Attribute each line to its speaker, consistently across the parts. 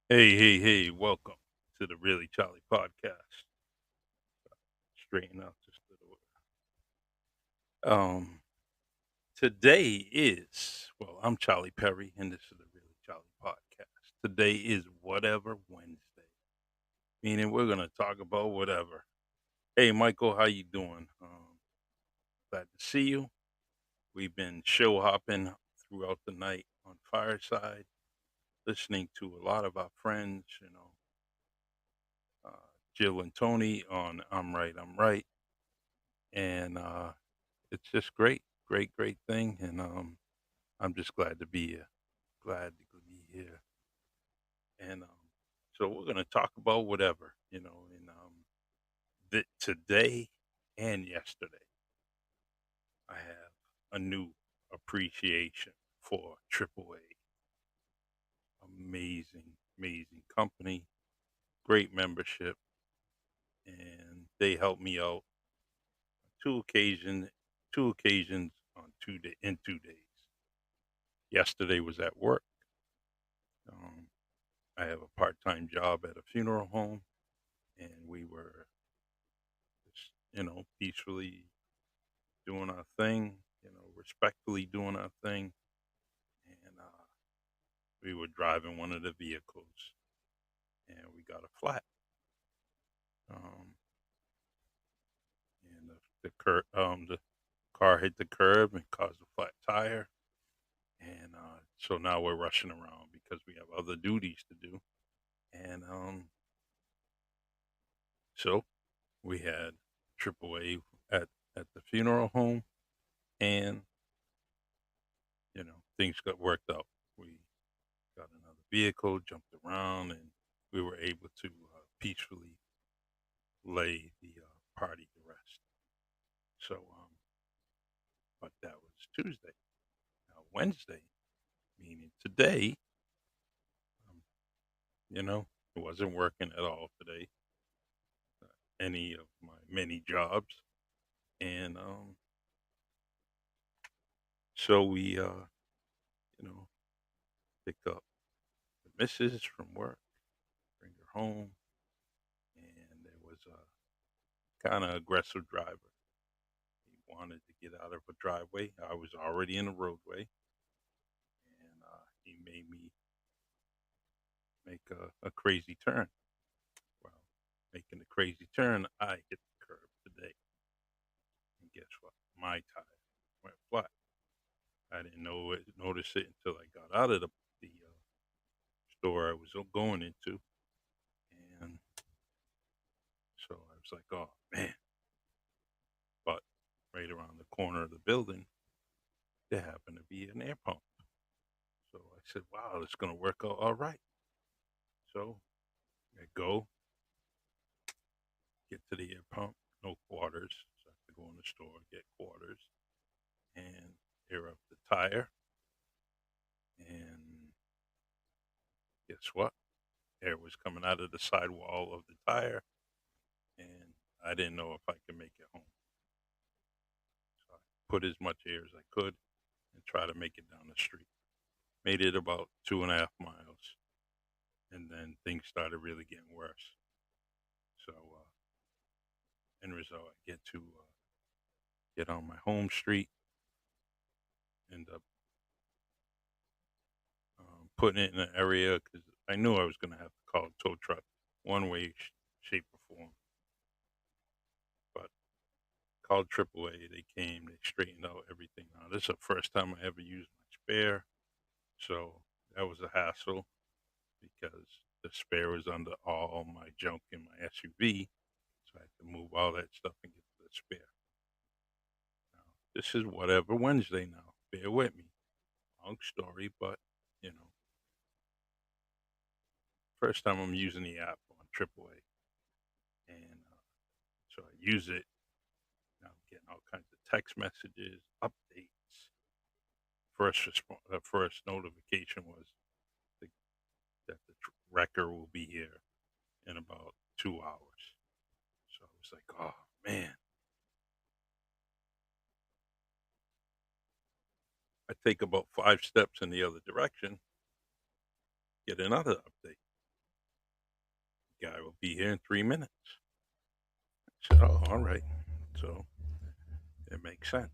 Speaker 1: Hey, welcome to the Really Charlie podcast. Straighten out just a little bit. Today is, well, I'm Charlie Perry, and this is the Really Charlie podcast. Today is Whatever Wednesday, meaning we're going to talk about whatever. Hey, Michael, how you doing? Glad to see you. We've been show hopping throughout the night on Fireside, listening to a lot of our friends, uh, Jill and Tony on I'm Right. And it's just great thing, and I'm just glad to be here. Glad to be here, and so we're gonna talk about whatever, and today and yesterday, I have a new appreciation for AAA. Amazing company, great membership, and they helped me out two occasion, two occasions on 2 days. Yesterday was at work. Um, I have a part-time job at a funeral home, and we were just, peacefully doing our thing, respectfully doing our thing, and we were driving one of the vehicles, and we got a flat, um, and the car hit the curb and caused a flat tire, and so now we're rushing around because we have other duties to do, and so we had AAA at the funeral home, and things got worked out. We got another vehicle, jumped around, and we were able to peacefully lay the party to rest. So, but that was Tuesday. Now, Wednesday, meaning today, um, you know, it wasn't working at all today, any of my many jobs. And so we, you know, pick up the missus from work, bring her home, and there was a kind of aggressive driver. He wanted to get out of a driveway. I was already in the roadway, and he made me make a crazy turn. Well, making the crazy turn, I hit the curb today, and guess what? My tire went flat. I didn't notice it until I got out of the store I was going into, and so I was like, "Oh man!" But right around the corner of the building, there happened to be an air pump. So I said, "Wow, it's going to work out all right." So I go get to the air pump, no quarters. So I have to go in the store, get quarters, and air up the tire. And guess what? Air was coming out of the sidewall of the tire, and I didn't know if I could make it home. So I put as much air as I could and try to make it down the street. Made it about 2.5 miles, and then things started really getting worse. So, end result, I get to get on my home street, end up putting it in an area because I knew I was going to have to call a tow truck one way, shape, or form. But called AAA. They came, they straightened out everything. Now, this is the first time I ever used my spare. So that was a hassle because the spare was under all my junk in my SUV. So I had to move all that stuff and get to the spare. Now, this is whatever Wednesday now. Bear with me. Long story, but you know, first time I'm using the app on AAA. And so I use it. Now I'm getting all kinds of text messages, updates. First notification was the, that the wrecker will be here in about 2 hours. So I was like, oh man. I take about 5 steps in the other direction, get another update. Guy will be here in 3 minutes. I said, oh, all right. So it makes sense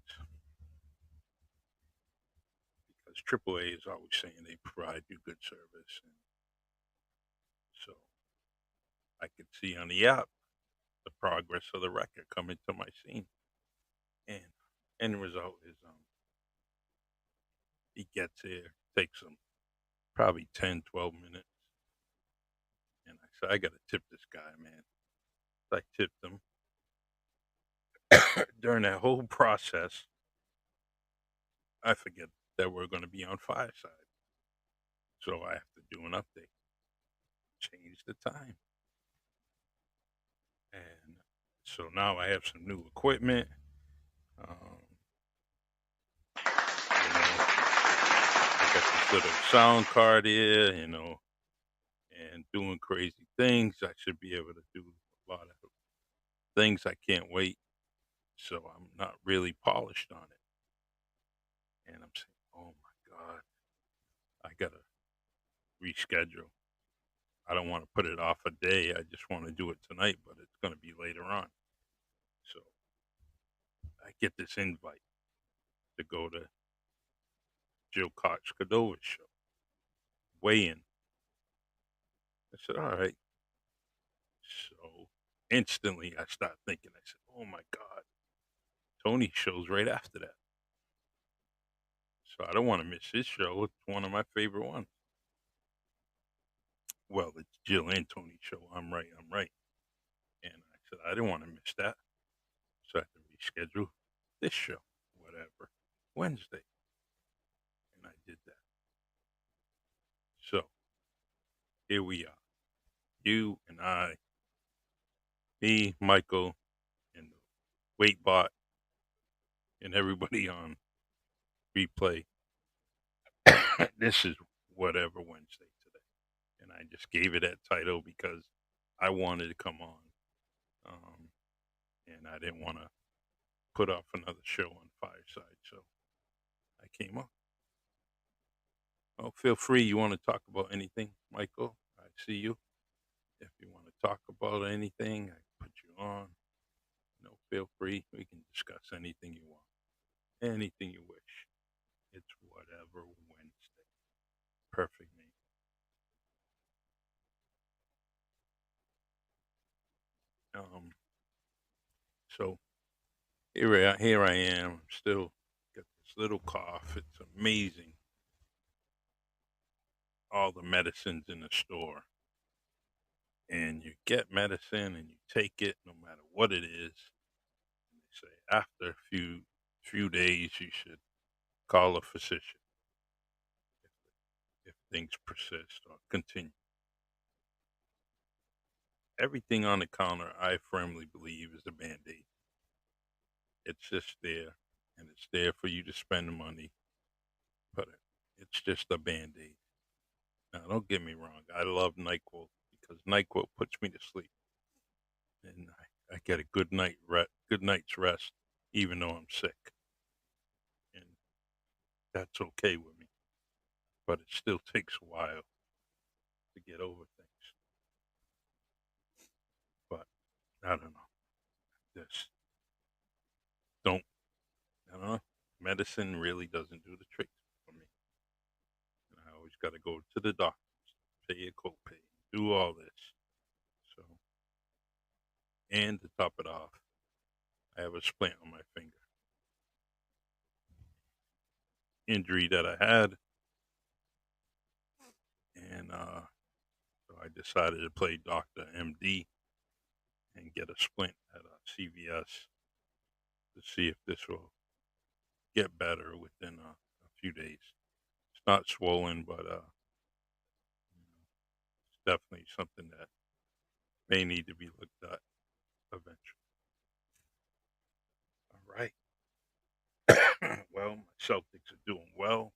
Speaker 1: because AAA is always saying they provide you good service. And so I could see on the app the progress of the record coming to my scene. And end result is he gets here, takes him probably 10, 12 minutes. And I said, I got to tip this guy, man. So I tipped him. During that whole process, I forget that we're going to be on Fireside. So I have to do an update, change the time. And so now I have some new equipment. I got this little sound card here, and doing crazy things. I should be able to do a lot of things. I can't wait. So I'm not really polished on it. And I'm saying, oh my God, I got to reschedule. I don't want to put it off a day. I just want to do it tonight, but it's going to be later on. So I get this invite to go to Jill Koch Cordova's show, weigh in. I said, all right. So instantly I start thinking, I said, oh my God, Tony show's right after that. So I don't want to miss his show. It's one of my favorite ones. Well, it's Jill and Tony show. I'm right. And I said, I didn't want to miss that. So I had to reschedule this show, whatever, Wednesday. And I did that. So here we are. You and I, me, Michael, and the Waitbot, and everybody on replay. This is whatever Wednesday today. And I just gave it that title because I wanted to come on. And I didn't want to put off another show on Fireside. So I came on. Oh, feel free. You want to talk about anything, Michael? I see you. If you want to talk about anything, I put you on. Feel free. We can discuss anything you want, anything you wish. It's whatever Wednesday. Perfect name. So here I am. Still got this little cough. It's amazing. All the medicines in the store, and you get medicine and you take it no matter what it is. And they say after a few days you should call a physician if things persist or continue. Everything on the counter, I firmly believe, is a band-aid. It's just there, and it's there for you to spend the money, but it's just a band-aid. Now, don't get me wrong. I love NyQuil because NyQuil puts me to sleep, and I get a good night's rest, even though I'm sick, and that's okay with me. But it still takes a while to get over things. But I don't know. Just don't. I don't know. Medicine really doesn't do the trick for me. And I always got to go to the doctors, pay a copay, do all this. So, and to top it off, I have a splint on my finger. Injury that I had, and so I decided to play Doctor MD and get a splint at CVS to see if this will get better within a few days. It's not swollen, but it's definitely something that may need to be looked at eventually. All right. Well, my Celtics are doing well,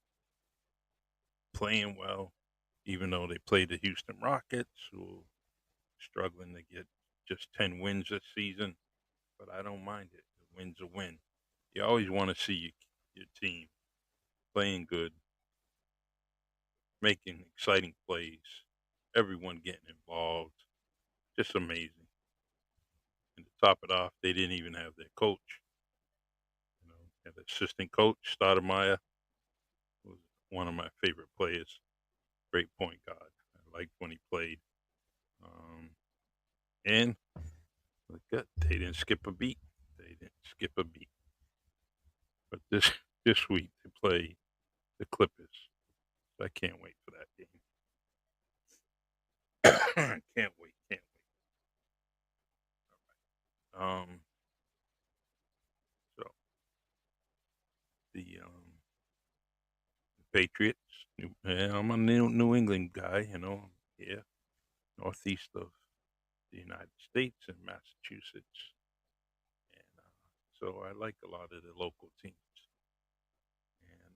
Speaker 1: playing well, even though they played the Houston Rockets, who are struggling to get just 10 wins this season. But I don't mind it. A win's a win. You always want to see your team playing good, making exciting plays, everyone getting involved. just amazing. And to top it off, they didn't even have their coach. You know, had assistant coach Stoudemire was one of my favorite players. Great point guard. I liked when he played. Um, and look good. They didn't skip a beat. They didn't skip a beat. But this this week they play the Clippers. So I can't wait for that game. Can't wait. Can't wait. So the Patriots. I'm a New England guy. Here northeast of the United States in Massachusetts, and so I like a lot of the local teams. And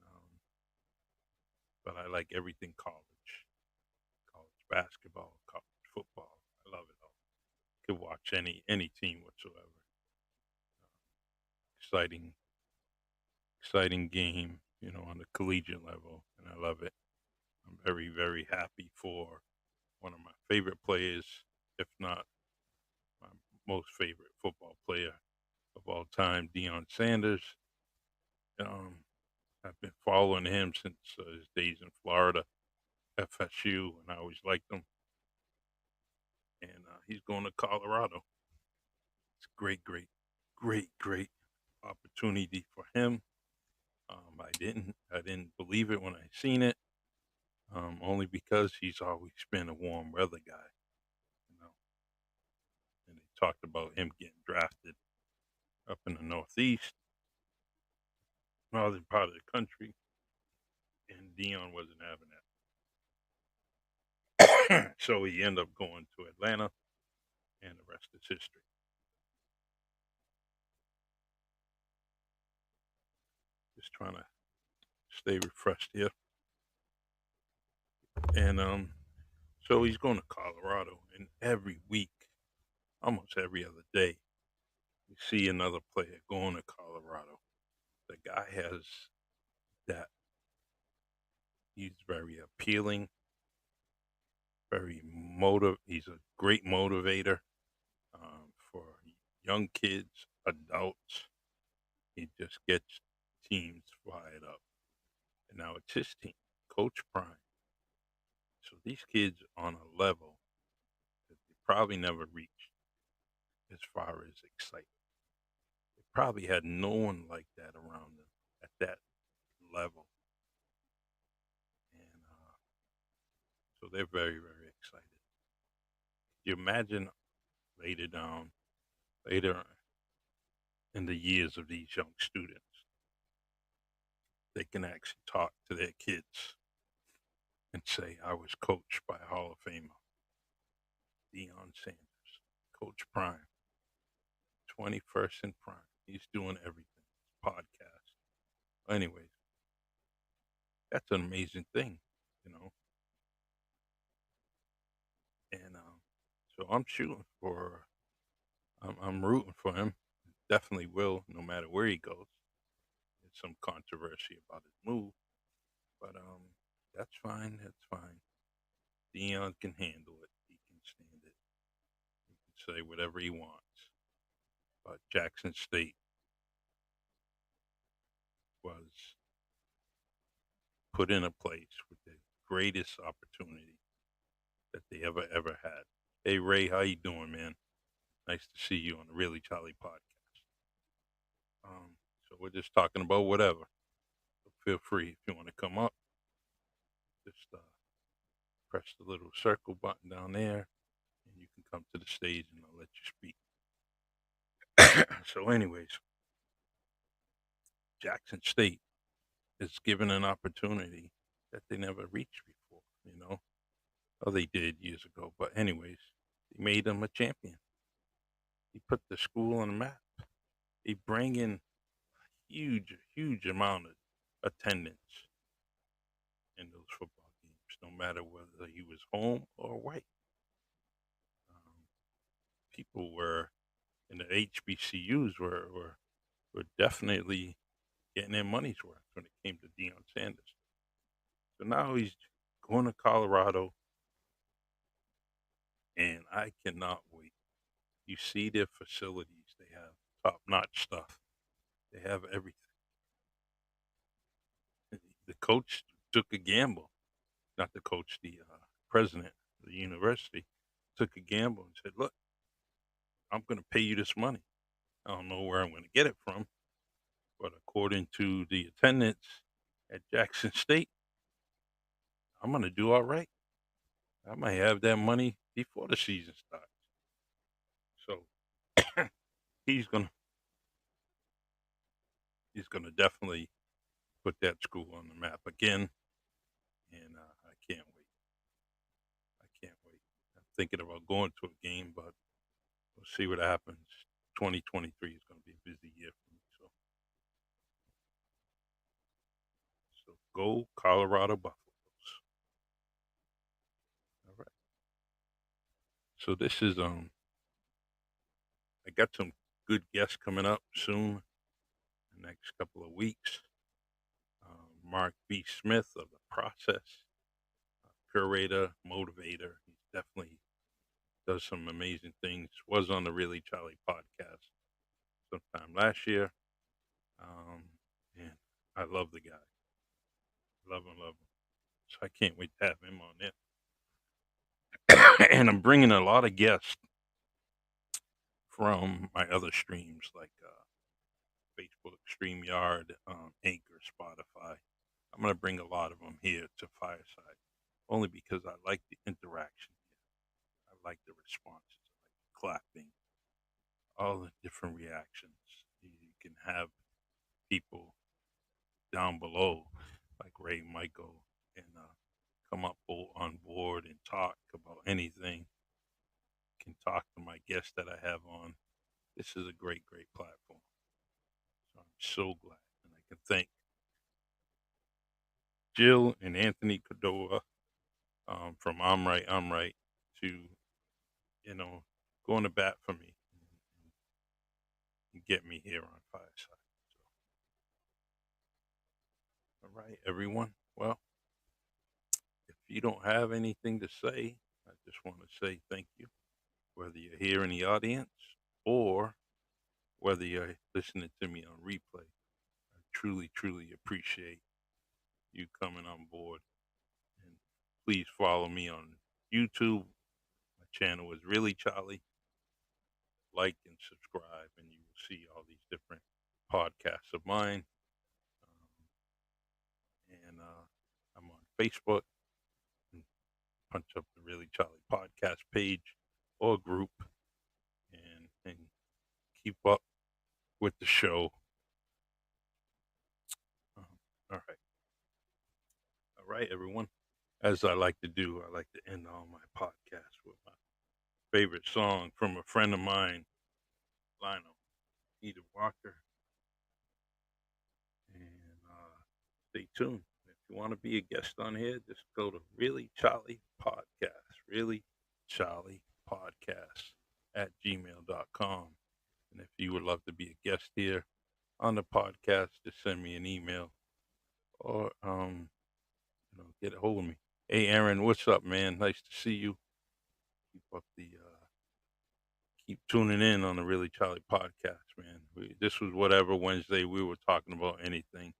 Speaker 1: but I like everything college basketball, college football. I love it all. Could watch any team whatsoever. Exciting, exciting game. On the collegiate level, and I love it. I'm very, very happy for one of my favorite players, if not my most favorite football player of all time, Deion Sanders. Um, I've been following him since his days in Florida, FSU, and I always liked him. And he's going to Colorado. It's great, great, great, great opportunity for him. I didn't believe it when I seen it, only because he's always been a warm weather guy, you know. And they talked about him getting drafted up in the Northeast, northern part of the country, and Dion wasn't having that. So he ended up going to Atlanta, and the rest is history. Just trying to stay refreshed here. And so he's going to Colorado, and every week, almost every other day, you see another player going to Colorado. The guy has that. He's very appealing, very motive. He's a great motivator for young kids, adults. He just gets teams fired up. And now it's his team, Coach Prime. So these kids on a level that they probably never reached as far as excitement. They probably had no one like that around them at that level. And so they're very, very excited. You imagine later down, later in the years of these young students, they can actually talk to their kids and say, I was coached by Hall of Famer Deion Sanders, Coach Prime, 21st in Prime. He's doing everything. Podcast. Anyways, that's an amazing thing, you know. And so I'm shooting for, I'm rooting for him. Definitely will, no matter where he goes. There's some controversy about his move, but that's fine. That's fine. Dion can handle it. He can stand it. He can say whatever he wants. But Jackson State was put in a place with the greatest opportunity that they ever had. Hey Ray, how you doing, man? Nice to see you on the Really Charlie podcast. So we're just talking about whatever. So feel free if you want to come up. Just press the little circle button down there, and you can come to the stage, and I'll let you speak. So, anyways, Jackson State is given an opportunity that they never reached before. Oh, they did years ago, but anyways, they made them a champion. He put the school on the map. He bring in huge, huge amount of attendance in those football games, no matter whether he was home or away. Um, People were in the HBCUs were definitely getting their money's worth when it came to Deion Sanders. So now he's going to Colorado, and I cannot You see their facilities. They have top-notch stuff. They have everything. The coach took a gamble. Not the coach, the president of the university took a gamble and said, "Look, I'm going to pay you this money. I don't know where I'm going to get it from, but according to the attendance at Jackson State, I'm going to do all right. I might have that money before the season starts." So he's gonna definitely put that school on the map again, and I can't wait. I can't wait. I'm thinking about going to a game, but we'll see what happens. 2023 is going to be a busy year for me. So go Colorado Buffaloes. All right. So this is I got some good guests coming up soon, the next couple of weeks. Mark B. Smith of The Process, curator, motivator. He definitely does some amazing things. Was on the Really Charlie podcast sometime last year. Um, and I love the guy. Love him, love him. So I can't wait to have him on there. And I'm bringing a lot of guests from my other streams like Facebook, StreamYard, Anchor, Spotify. I'm going to bring a lot of them here to Fireside, only because I like the interaction. I like the responses, I like the clapping, all the different reactions. You can have people down below, like Ray Michael, and come up on board and talk about anything. Can talk to my guests that I have on. This is a great, great platform. So I'm so glad, and I can thank Jill and Anthony Cordova from I'm Right to going to bat for me and get me here on Fireside. So, all right, everyone. Well, if you don't have anything to say, I just want to say thank you, whether you're here in the audience or whether you're listening to me on replay. I truly, truly appreciate you coming on board. And please follow me on YouTube. My channel is Really Charlie. Like and subscribe, and you will see all these different podcasts of mine. And I'm on Facebook. And punch up the Really Charlie podcast page or group, and keep up with the show. All right. All right, everyone. As I like to do, I like to end all my podcasts with my favorite song from a friend of mine, Lionel Peter Walker. And stay tuned. If you want to be a guest on here, just go to Really Charlie Podcast, Really Charlie Podcast at gmail.com. And if you would love to be a guest here on the podcast, just send me an email or get a hold of me. Hey, Aaron, what's up, man? Nice to see you. Keep up the keep tuning in on the Really Charlie podcast, man. This was whatever Wednesday we were talking about anything.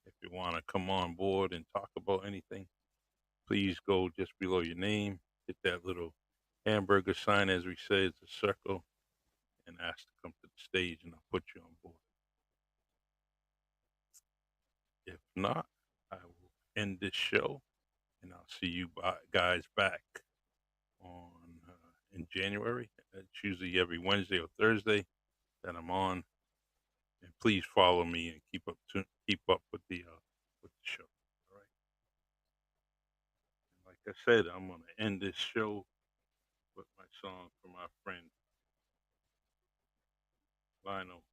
Speaker 1: If you want to come on board and talk about anything, please go just below your name, hit that little hamburger sign, as we say, it's a circle, and ask to come to the stage, and I'll put you on board. If not, I will end this show, and I'll see you guys back on in January. It's usually every Wednesday or Thursday that I'm on, and please follow me and keep up with the show. All right. And like I said, I'm gonna end this show with my song from my friend Lionel